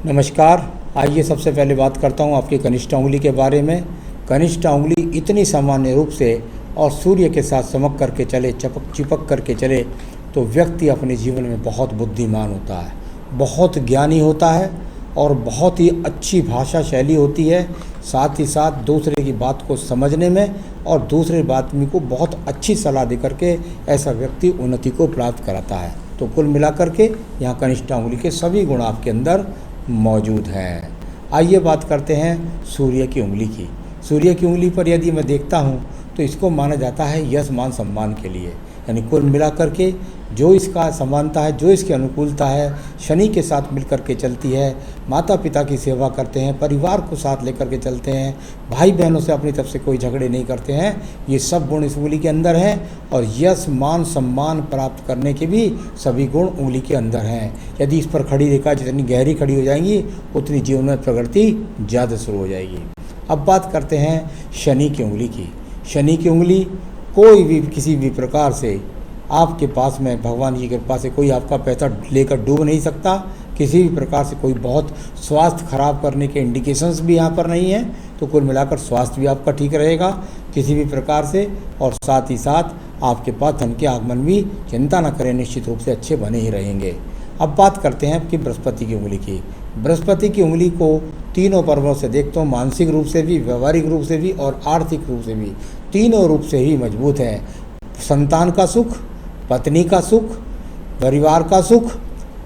नमस्कार। आइए सबसे पहले बात करता हूँ आपकी कनिष्ठ उंगली के बारे में। कनिष्ठ उंगली इतनी सामान्य रूप से और सूर्य के साथ चमक करके चले, चिपक करके चले तो व्यक्ति अपने जीवन में बहुत बुद्धिमान होता है, बहुत ज्ञानी होता है और बहुत ही अच्छी भाषा शैली होती है। साथ ही साथ दूसरे की बात को समझने में और दूसरे आदमी को बहुत अच्छी सलाह दे करके ऐसा व्यक्ति उन्नति को प्राप्त कराता है। तो कुल मिलाकर के यहाँ कनिष्ठ उंगली के सभी गुण आपके अंदर मौजूद हैं। आइए बात करते हैं सूर्य की उंगली की। सूर्य की उंगली पर यदि मैं देखता हूँ तो इसको माना जाता है यश मान सम्मान के लिए, यानी कुल मिलाकर के जो इसका समानता है, जो इसकी अनुकूलता है, शनि के साथ मिलकर के चलती है, माता पिता की सेवा करते हैं, परिवार को साथ लेकर के चलते हैं, भाई बहनों से अपनी तरफ से कोई झगड़े नहीं करते हैं, ये सब गुण इस उंगली के अंदर हैं। और यश मान सम्मान प्राप्त करने के भी सभी गुण उंगली के अंदर हैं। यदि इस पर खड़ी रेखा जितनी गहरी खड़ी हो जाएंगी उतनी जीवन में प्रगति ज़्यादा शुरू हो जाएगी। अब बात करते हैं शनि की उंगली की। शनि की उंगली कोई भी किसी भी प्रकार से आपके पास में भगवान की कृपा से कोई आपका पैसा लेकर डूब नहीं सकता। किसी भी प्रकार से कोई बहुत स्वास्थ्य खराब करने के इंडिकेशंस भी यहाँ पर नहीं है। तो कुल मिलाकर स्वास्थ्य भी आपका ठीक रहेगा किसी भी प्रकार से। और साथ ही साथ आपके पास धन के आगमन भी चिंता न करें, निश्चित रूप से अच्छे बने ही रहेंगे। अब बात करते हैं कि बृहस्पति की उंगली की। बृहस्पति की उंगली को तीनों पर्वों से देखता हूँ, मानसिक रूप से भी, व्यवहारिक रूप से भी और आर्थिक रूप से भी, तीनों रूप से ही मजबूत है। संतान का सुख, पत्नी का सुख, परिवार का सुख,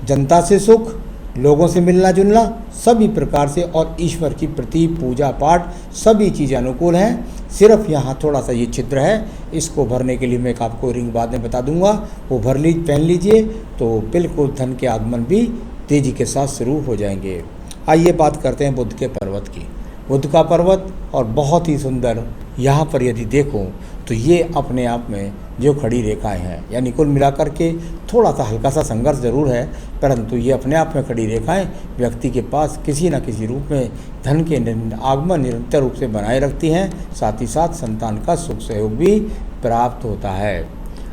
जनता से सुख, लोगों से मिलना जुलना, सभी प्रकार से और ईश्वर की प्रति पूजा पाठ सभी चीज़ें अनुकूल हैं। सिर्फ यहाँ थोड़ा सा ये छिद्र है, इसको भरने के लिए मैं एक आपको रिंग बाद में बता दूंगा, वो पहन लीजिए तो बिल्कुल धन के आगमन भी तेज़ी के साथ शुरू हो जाएंगे। आइए बात करते हैं बुध के पर्वत की। बुध का पर्वत और बहुत ही सुंदर, यहाँ पर यदि देखो तो ये अपने आप में जो खड़ी रेखाएं हैं, यानी कुल मिलाकर के थोड़ा सा हल्का सा संघर्ष जरूर है, परंतु ये अपने आप में खड़ी रेखाएं व्यक्ति के पास किसी न किसी रूप में धन के आगमन निरंतर रूप से बनाए रखती हैं। साथ ही साथ संतान का सुख सहयोग भी प्राप्त होता है।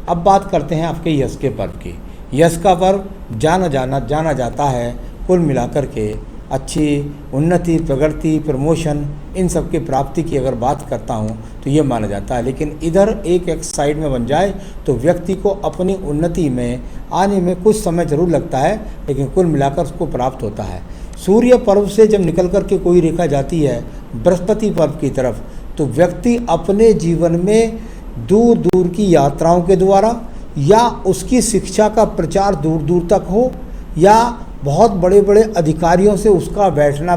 अब बात करते हैं आपके यश के पर्व की। यश का पर्व जाना जाता है कुल मिलाकर के अच्छी उन्नति, प्रगति, प्रमोशन, इन सब की प्राप्ति की अगर बात करता हूँ तो ये माना जाता है। लेकिन इधर एक साइड में बन जाए तो व्यक्ति को अपनी उन्नति में आने में कुछ समय ज़रूर लगता है, लेकिन कुल मिलाकर उसको प्राप्त होता है। सूर्य पर्व से जब निकल कर के कोई रेखा जाती है बृहस्पति पर्व की तरफ, तो व्यक्ति अपने जीवन में दूर दूर की यात्राओं के द्वारा या उसकी शिक्षा का प्रचार दूर दूर तक हो या बहुत बड़े बड़े अधिकारियों से उसका बैठना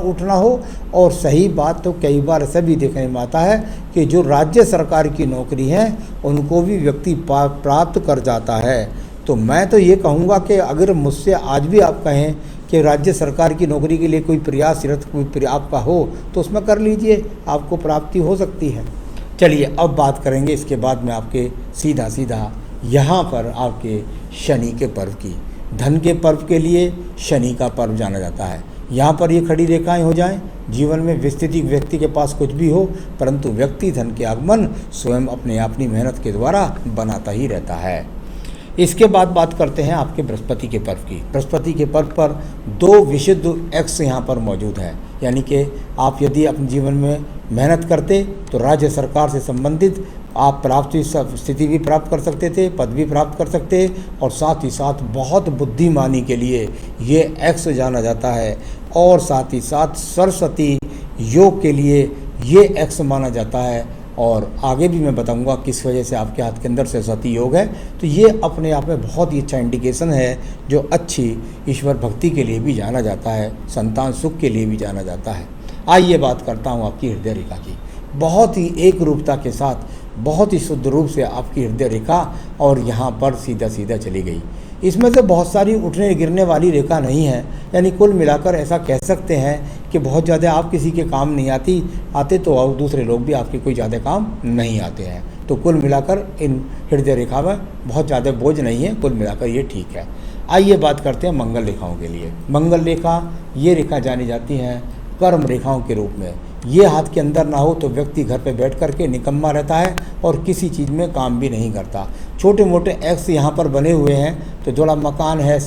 उठना हो। और सही बात तो कई बार ऐसा भी देखने में आता है कि जो राज्य सरकार की नौकरी है उनको भी व्यक्ति प्राप्त कर जाता है। तो मैं तो ये कहूँगा कि अगर मुझसे आज भी आप कहें कि राज्य सरकार की नौकरी के लिए कोई प्रयासरत कोई आपका हो तो उसमें कर लीजिए, आपको प्राप्ति हो सकती है। चलिए अब बात करेंगे इसके बाद में आपके सीधा यहाँ पर आपके शनि के पर्व की। धन के पर्व के लिए शनि का पर्व जाना जाता है। यहाँ पर ये खड़ी रेखाएं हो जाएं, जीवन में विस्तृति व्यक्ति के पास कुछ भी हो, परंतु व्यक्ति धन के आगमन स्वयं अपनी मेहनत के द्वारा बनाता ही रहता है। इसके बाद बात करते हैं आपके बृहस्पति के पर्व की। बृहस्पति के पर्व पर दो विशुद्ध एक्स यहाँ पर मौजूद है, यानी कि आप यदि अपने जीवन में मेहनत करते तो राज्य सरकार से संबंधित आप प्राप्ति स्थिति भी प्राप्त कर सकते थे, पद भी प्राप्त कर सकते, और साथ ही साथ बहुत बुद्धिमानी के लिए ये एक्स जाना जाता है। और साथ ही साथ सरस्वती योग के लिए ये एक्स माना जाता है। और आगे भी मैं बताऊंगा किस वजह से आपके हाथ के अंदर सरस्वती योग है। तो ये अपने आप में बहुत ही अच्छा इंडिकेशन है, जो अच्छी ईश्वर भक्ति के लिए भी जाना जाता है, संतान सुख के लिए भी जाना जाता है। आइए बात करता हूँ आपकी हृदय रेखा की। बहुत ही एक रूपता के साथ बहुत ही शुद्ध रूप से आपकी हृदय रेखा और यहाँ पर सीधा चली गई। इसमें से बहुत सारी उठने गिरने वाली रेखा नहीं है, यानी कुल मिलाकर ऐसा कह सकते हैं कि बहुत ज़्यादा आप किसी के काम नहीं आते तो और दूसरे लोग भी आपके कोई ज़्यादा काम नहीं आते हैं। तो कुल मिलाकर इन हृदय रेखा में बहुत ज़्यादा बोझ नहीं है, कुल मिलाकर ये ठीक है। आइए बात करते हैं मंगल रेखाओं के लिए। मंगल रेखा ये रेखा जानी जाती हैं कर्म रेखाओं के रूप में। ये हाथ के अंदर ना हो तो व्यक्ति घर पे बैठ कर के निकम्मा रहता है और किसी चीज़ में काम भी नहीं करता। छोटे मोटे एक्स यहाँ पर बने हुए हैं, तो थोड़ा मकान है,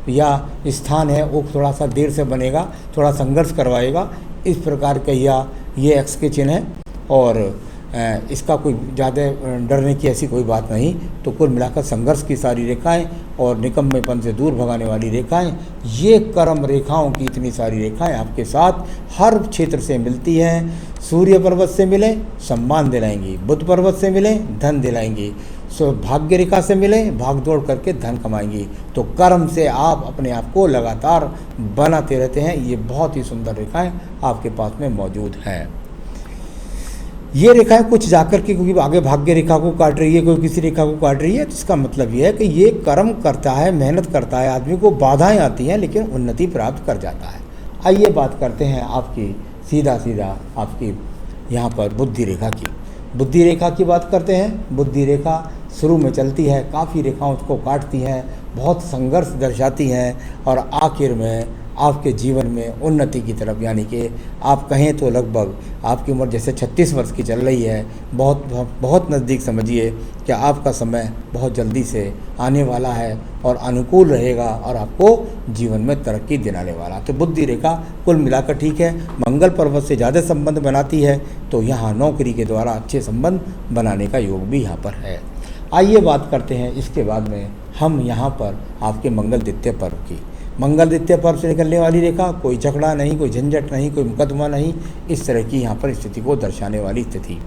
या स्थान है वो थोड़ा सा देर से बनेगा, थोड़ा संघर्ष करवाएगा, इस प्रकार का या ये एक्स के चिन्ह है। और इसका कोई ज़्यादा डरने की ऐसी कोई बात नहीं। तो कुल मिलाकर संघर्ष की सारी रेखाएं और निकम्मेपन से दूर भगाने वाली रेखाएं, ये कर्म रेखाओं की इतनी सारी रेखाएं आपके साथ हर क्षेत्र से मिलती हैं। सूर्य पर्वत से मिले सम्मान दिलाएंगी, बुध पर्वत से मिले धन दिलाएंगी, भाग्य रेखा से मिले भाग दौड़ करके धन कमाएंगी। तो कर्म से आप अपने आप को लगातार बनाते रहते हैं। ये बहुत ही सुंदर रेखाएं आपके पास में मौजूद हैं। ये रेखाएं कुछ जाकर के क्योंकि आगे भाग्य रेखा को काट रही है, कोई किसी रेखा को काट रही है, तो इसका मतलब ये है कि ये कर्म करता है, मेहनत करता है, आदमी को बाधाएं आती हैं लेकिन उन्नति प्राप्त कर जाता है। आइए बात करते हैं आपकी सीधा आपकी यहाँ पर बुद्धि रेखा की। बुद्धि रेखा की बात करते हैं। बुद्धि रेखा शुरू में चलती है, काफ़ी रेखाओं को काटती हैं, बहुत संघर्ष दर्शाती हैं और आखिर में आपके जीवन में उन्नति की तरफ, यानी कि आप कहें तो लगभग आपकी उम्र जैसे 36 वर्ष की चल रही है, बहुत नज़दीक समझिए कि आपका समय बहुत जल्दी से आने वाला है और अनुकूल रहेगा और आपको जीवन में तरक्की दिलाने वाला। तो बुद्धि रेखा कुल मिलाकर ठीक है, मंगल पर्वत से ज़्यादा संबंध बनाती है, तो यहाँ नौकरी के द्वारा अच्छे संबंध बनाने का योग भी यहाँ पर है। आइए बात करते हैं इसके बाद में हम यहाँ पर आपके मंगल द्वितीय पर्व की। मंगल द्वितीय पर्व से निकलने वाली रेखा, कोई झगड़ा नहीं, कोई झंझट नहीं, कोई मुकदमा नहीं, इस तरह की यहाँ पर स्थिति को दर्शाने वाली स्थिति।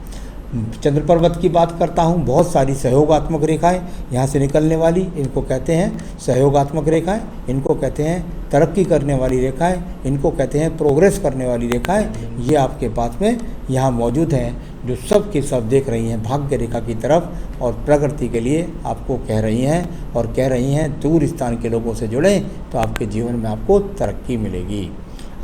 चंद्र पर्वत की बात करता हूँ, बहुत सारी सहयोगात्मक रेखाएं यहाँ से निकलने वाली, इनको कहते हैं सहयोगात्मक रेखाएं, इनको कहते हैं तरक्की करने वाली रेखाएं, इनको कहते हैं प्रोग्रेस करने वाली रेखाएं। ये आपके पास में यहाँ मौजूद हैं, जो सब के सब देख रही हैं भाग्य रेखा की तरफ और प्रगति के लिए आपको कह रही हैं और कह रही हैं दूर स्थान के लोगों से जुड़ें तो आपके जीवन में आपको तरक्की मिलेगी।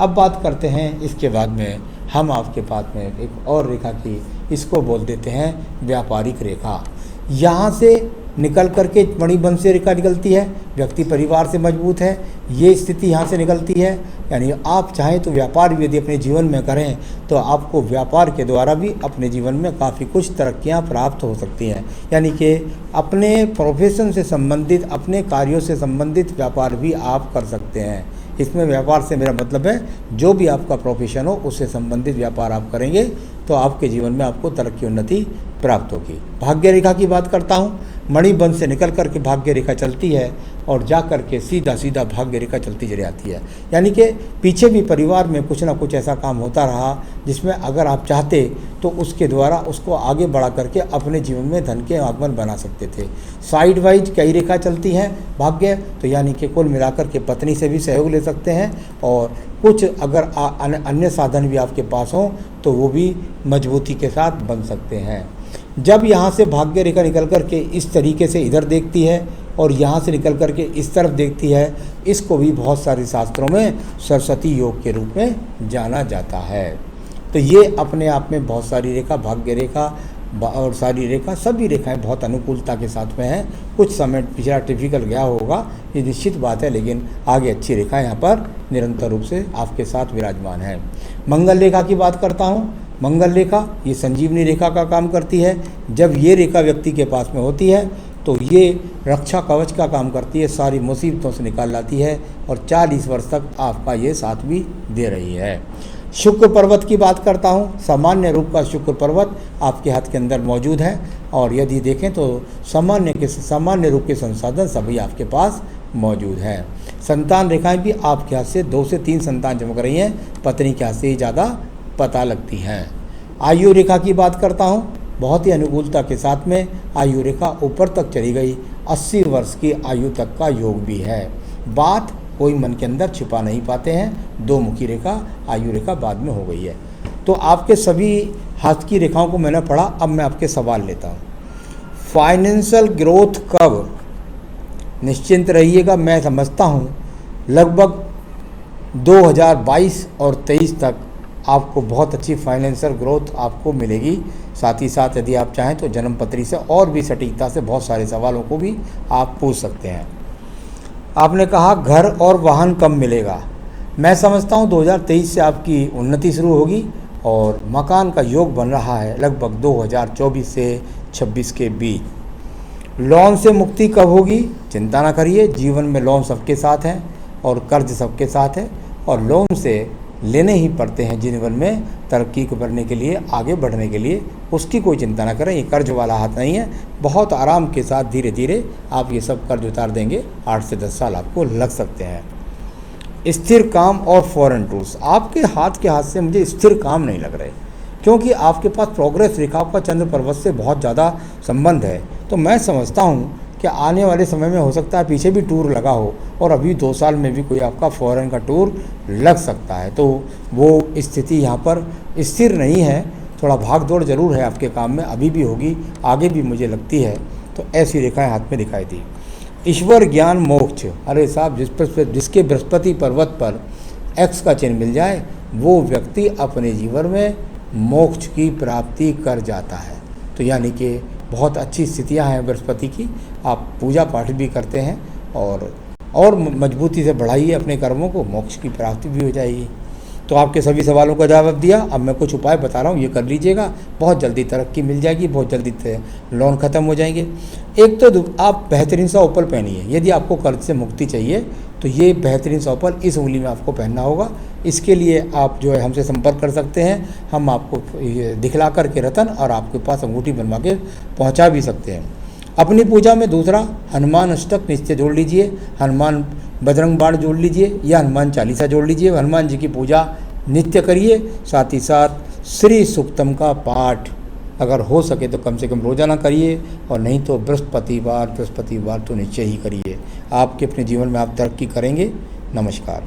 अब बात करते हैं इसके बाद में हम आपके पास में एक और रेखा की, इसको बोल देते हैं व्यापारिक रेखा। यहाँ से निकल करके मणिबंशी रेखा निकलती है, व्यक्ति परिवार से मजबूत है, ये स्थिति यहाँ से निकलती है। यानी आप चाहें तो व्यापार भी यदि अपने जीवन में करें तो आपको व्यापार के द्वारा भी अपने जीवन में काफ़ी कुछ तरक्कियाँ प्राप्त हो सकती हैं। यानी कि अपने प्रोफेशन से संबंधित, अपने कार्यों से संबंधित व्यापार भी आप कर सकते हैं। इसमें व्यापार से मेरा मतलब है जो भी आपका प्रोफेशन हो उससे संबंधित व्यापार आप करेंगे तो आपके जीवन में आपको तरक्की उन्नति प्राप्त होगी। भाग्य रेखा की बात करता हूँ, मणिबंध से निकल करके भाग्य रेखा चलती है और जा करके सीधा भाग्य रेखा चलती चली आती है। यानी कि पीछे भी परिवार में कुछ ना कुछ ऐसा काम होता रहा जिसमें अगर आप चाहते तो उसके द्वारा उसको आगे बढ़ा करके अपने जीवन में धन के आगमन बना सकते थे। साइड वाइज कई रेखा चलती हैं भाग्य, तो यानी कि कुल मिलाकर के पत्नी से भी सहयोग ले सकते हैं और कुछ अगर अन्य साधन भी आपके पास हों तो वो भी मजबूती के साथ बन सकते हैं। जब यहाँ से भाग्य रेखा निकल कर के इस तरीके से इधर देखती है और यहाँ से निकल कर के इस तरफ देखती है, इसको भी बहुत सारे शास्त्रों में सरस्वती योग के रूप में जाना जाता है। तो ये अपने आप में बहुत सारी रेखा, भाग्य रेखा और सारी रेखा, सभी रेखाएं बहुत अनुकूलता के साथ में हैं। कुछ समय पिछला टिपिकल गया होगा, ये निश्चित बात है, लेकिन आगे अच्छी रेखा यहाँ पर निरंतर रूप से आपके साथ विराजमान है। मंगल रेखा की बात करता हूँ। मंगल रेखा ये संजीवनी रेखा का काम करती है। जब ये रेखा व्यक्ति के पास में होती है तो ये रक्षा कवच का काम करती है, सारी मुसीबतों से निकाल लाती है और 40 वर्ष तक आपका ये साथ भी दे रही है। शुक्र पर्वत की बात करता हूँ। सामान्य रूप का शुक्र पर्वत आपके हाथ के अंदर मौजूद है और यदि देखें तो सामान्य रूप के संसाधन सभी आपके पास मौजूद हैं। संतान रेखाएं भी आपके हाथ से 2 से 3 संतान चमक रही हैं, पत्नी के हाथ से ही ज़्यादा पता लगती हैं। आयु रेखा की बात करता हूँ। बहुत ही अनुकूलता के साथ में आयु रेखा ऊपर तक चली गई, 80 वर्ष की आयु तक का योग भी है। बात कोई मन के अंदर छिपा नहीं पाते हैं। 2 मुखी रेखा आयु रेखा बाद में हो गई है। तो आपके सभी हाथ की रेखाओं को मैंने पढ़ा। अब मैं आपके सवाल लेता हूँ। फाइनेंशियल ग्रोथ कब? निश्चिंत रहिएगा, मैं समझता हूँ लगभग 2022 और 23 तक आपको बहुत अच्छी फाइनेंशियल ग्रोथ आपको मिलेगी। साथ ही साथ यदि आप चाहें तो जन्मपत्री से और भी सटीकता से बहुत सारे सवालों को भी आप पूछ सकते हैं। आपने कहा घर और वाहन कब मिलेगा? मैं समझता हूं 2023 से आपकी उन्नति शुरू होगी और मकान का योग बन रहा है लगभग 2024 से 26 के बीच। लोन से मुक्ति कब होगी? चिंता ना करिए, जीवन में लोन सबके साथ हैं। और कर्ज सबके साथ है और लोन से लेने ही पड़ते हैं जीवन में तरक्की को करने के लिए, आगे बढ़ने के लिए। उसकी कोई चिंता ना करें, ये कर्ज वाला हाथ नहीं है। बहुत आराम के साथ धीरे धीरे आप ये सब कर्ज उतार देंगे। 8 से 10 साल आपको लग सकते हैं। स्थिर काम और फॉरेन टूर्स, आपके हाथ से मुझे स्थिर काम नहीं लग रहे, क्योंकि आपके पास प्रोग्रेस रेखा का चंद्र पर्वत से बहुत ज़्यादा संबंध है। तो मैं समझता हूँ कि आने वाले समय में हो सकता है पीछे भी टूर लगा हो और अभी 2 साल में भी कोई आपका फॉरेन का टूर लग सकता है। तो वो स्थिति यहाँ पर स्थिर नहीं है, थोड़ा भाग दौड़ जरूर है आपके काम में, अभी भी होगी, आगे भी मुझे लगती है। तो ऐसी रेखाएं हाथ में दिखाई दी। ईश्वर ज्ञान मोक्ष, अरे साहब जिसके बृहस्पति पर्वत पर एक्स का चिन्ह मिल जाए वो व्यक्ति अपने जीवन में मोक्ष की प्राप्ति कर जाता है। तो यानी कि बहुत अच्छी स्थितियां हैं बृहस्पति की। आप पूजा पाठ भी करते हैं और मजबूती से बढ़ाइए अपने कर्मों को, मोक्ष की प्राप्ति भी हो जाएगी। तो आपके सभी सवालों का जवाब दिया। अब मैं कुछ उपाय बता रहा हूँ, ये कर लीजिएगा, बहुत जल्दी तरक्की मिल जाएगी, बहुत जल्दी लोन ख़त्म हो जाएंगे। एक तो आप बेहतरीन सा ओपल पहनिए। यदि आपको कर्ज से मुक्ति चाहिए तो ये बेहतरीन सा ओपल इस उंगली में आपको पहनना होगा। इसके लिए आप जो है हमसे संपर्क कर सकते हैं, हम आपको दिखला कर के रतन और आपके पास अंगूठी बनवा के पहुँचा भी सकते हैं। अपनी पूजा में दूसरा हनुमान अष्टक निश्चय जोड़ लीजिए, हनुमान बजरंग बाण जोड़ लीजिए या हनुमान चालीसा जोड़ लीजिए। हनुमान जी की पूजा नित्य करिए, साथ ही साथ श्री सूक्तम का पाठ अगर हो सके तो कम से कम रोजाना करिए, और नहीं तो बृहस्पतिवार तो निश्चय ही करिए। आपके अपने जीवन में आप तरक्की करेंगे। नमस्कार।